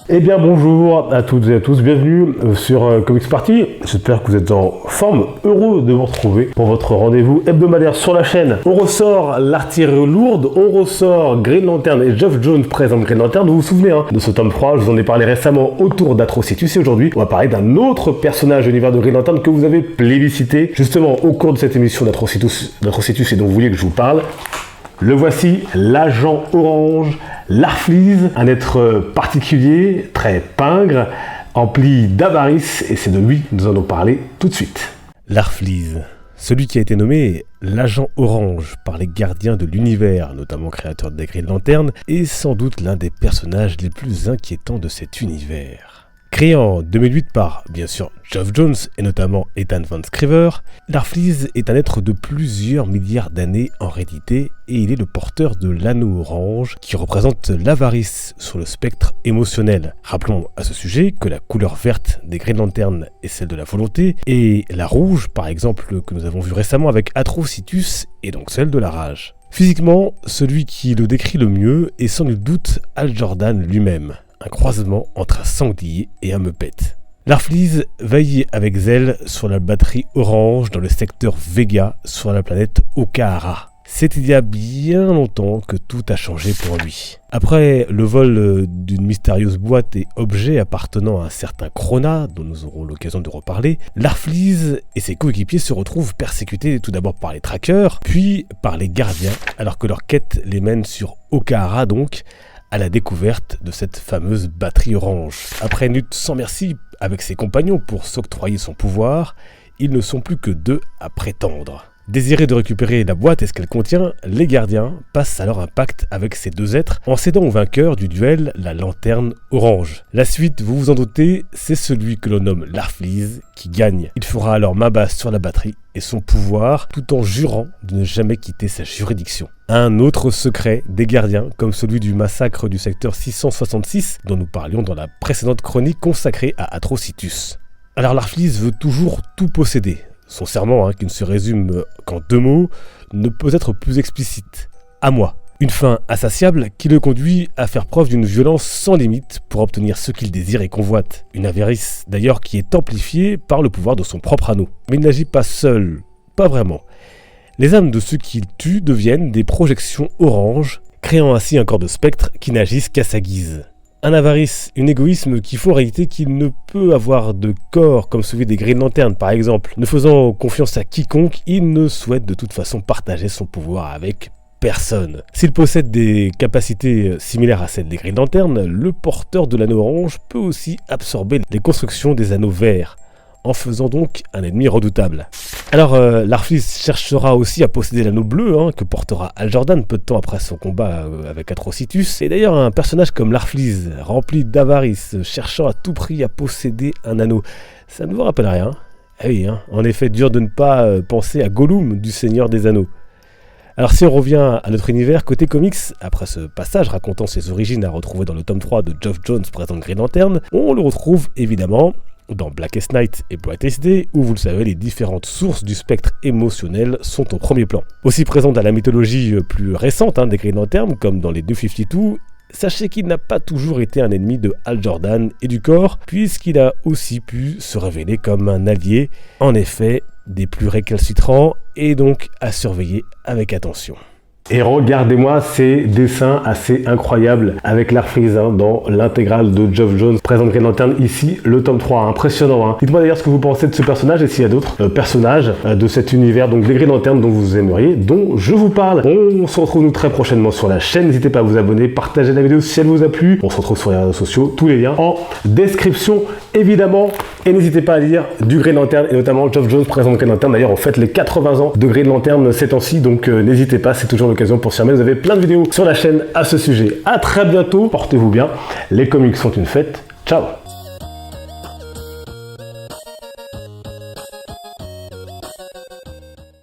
Eh bien bonjour à toutes et à tous, bienvenue sur Comics Party. J'espère que vous êtes en forme, heureux de vous retrouver pour votre rendez-vous hebdomadaire sur la chaîne. On ressort l'artillerie lourde, on ressort Green Lantern et Geoff Johns présente Green Lantern. Vous vous souvenez de ce tome 3, je vous en ai parlé récemment autour d'Atrocitus et aujourd'hui on va parler d'un autre personnage de l'univers de Green Lantern que vous avez plébiscité justement au cours de cette émission d'Atrocitus et dont vous vouliez que je vous parle. Le voici, l'agent orange, Larfleeze, un être particulier, très pingre, empli d'avarice, et c'est de lui que nous allons parler tout de suite. Larfleeze, celui qui a été nommé l'agent orange par les gardiens de l'univers, notamment créateur des Green Lantern, est sans doute l'un des personnages les plus inquiétants de cet univers. Créé en 2008 par, bien sûr, Geoff Johns et notamment Ethan Van Sciver, Larfleeze est un être de plusieurs milliards d'années en réalité et il est le porteur de l'anneau orange qui représente l'avarice sur le spectre émotionnel. Rappelons à ce sujet que la couleur verte des Green Lantern est celle de la volonté et la rouge, par exemple, que nous avons vu récemment avec Atrocitus, est donc celle de la rage. Physiquement, celui qui le décrit le mieux est sans nul doute Hal Jordan lui-même. Un croisement entre un sanglier et un Muppet. Larfleeze veille avec zèle sur la batterie orange dans le secteur Vega sur la planète Okahara. C'est il y a bien longtemps que tout a changé pour lui. Après le vol d'une mystérieuse boîte et objet appartenant à un certain Krona, dont nous aurons l'occasion de reparler, Larfleeze et ses coéquipiers se retrouvent persécutés tout d'abord par les trackers, puis par les gardiens, alors que leur quête les mène sur Okahara donc, à la découverte de cette fameuse batterie orange. Après une lutte sans merci avec ses compagnons pour s'octroyer son pouvoir, ils ne sont plus que deux à prétendre. Désirés de récupérer la boîte et ce qu'elle contient, les gardiens passent alors un pacte avec ces deux êtres en cédant au vainqueur du duel la lanterne orange. La suite, vous vous en doutez, c'est celui que l'on nomme Larfleeze qui gagne. Il fera alors main basse sur la batterie et son pouvoir tout en jurant de ne jamais quitter sa juridiction. Un autre secret des gardiens, comme celui du massacre du secteur 666 dont nous parlions dans la précédente chronique consacrée à Atrocitus. Alors Larfleeze veut toujours tout posséder. Son serment, qui ne se résume qu'en deux mots, ne peut être plus explicite. À moi. Une fin insatiable qui le conduit à faire preuve d'une violence sans limite pour obtenir ce qu'il désire et convoite. Une avarice d'ailleurs qui est amplifiée par le pouvoir de son propre anneau. Mais il n'agit pas seul, pas vraiment. Les âmes de ceux qu'il tue deviennent des projections oranges, créant ainsi un corps de spectre qui n'agissent qu'à sa guise. Un avarice, un égoïsme qui faut en réalité qu'il ne peut avoir de corps comme celui des Green Lantern par exemple. Ne faisant confiance à quiconque, il ne souhaite de toute façon partager son pouvoir avec personne. S'il possède des capacités similaires à celles des Green Lantern, le porteur de l'anneau orange peut aussi absorber les constructions des anneaux verts, en faisant donc un ennemi redoutable. Alors Larfleeze cherchera aussi à posséder l'anneau bleu que portera Hal Jordan peu de temps après son combat avec Atrocitus. Et d'ailleurs un personnage comme Larfleeze, rempli d'avarice, cherchant à tout prix à posséder un anneau, ça ne vous rappelle rien? Eh oui, en effet, dur de ne pas penser à Gollum du Seigneur des Anneaux. Alors si on revient à notre univers, côté comics, après ce passage racontant ses origines à retrouver dans le tome 3 de Geoff Johns présente Green Lantern, on le retrouve évidemment dans Blackest Night et Brightest Day, où vous le savez, les différentes sources du spectre émotionnel sont au premier plan. Aussi présent dans la mythologie plus récente des Green Lantern, comme dans les New 52, sachez qu'il n'a pas toujours été un ennemi de Hal Jordan et du corps, puisqu'il a aussi pu se révéler comme un allié, en effet, des plus récalcitrants, et donc à surveiller avec attention. Et regardez-moi ces dessins assez incroyables avec Larfleeze dans l'intégrale de Geoff Johns présente Green Lantern, ici le tome 3, impressionnant. Dites-moi d'ailleurs ce que vous pensez de ce personnage et s'il y a d'autres personnages de cet univers, donc les Green Lantern dont vous aimeriez, dont je vous parle. On se retrouve nous très prochainement sur la chaîne, n'hésitez pas à vous abonner, partager la vidéo si elle vous a plu. On se retrouve sur les réseaux sociaux, tous les liens en description évidemment, et n'hésitez pas à lire du Green Lantern et notamment Geoff Johns présente Green Lantern. D'ailleurs on fête les 80 ans de Green Lantern ces temps-ci, donc n'hésitez pas, c'est toujours l'occasion pour s'y remettre. Vous avez plein de vidéos sur la chaîne à ce sujet. À très bientôt, portez-vous bien, les comics sont une fête, ciao.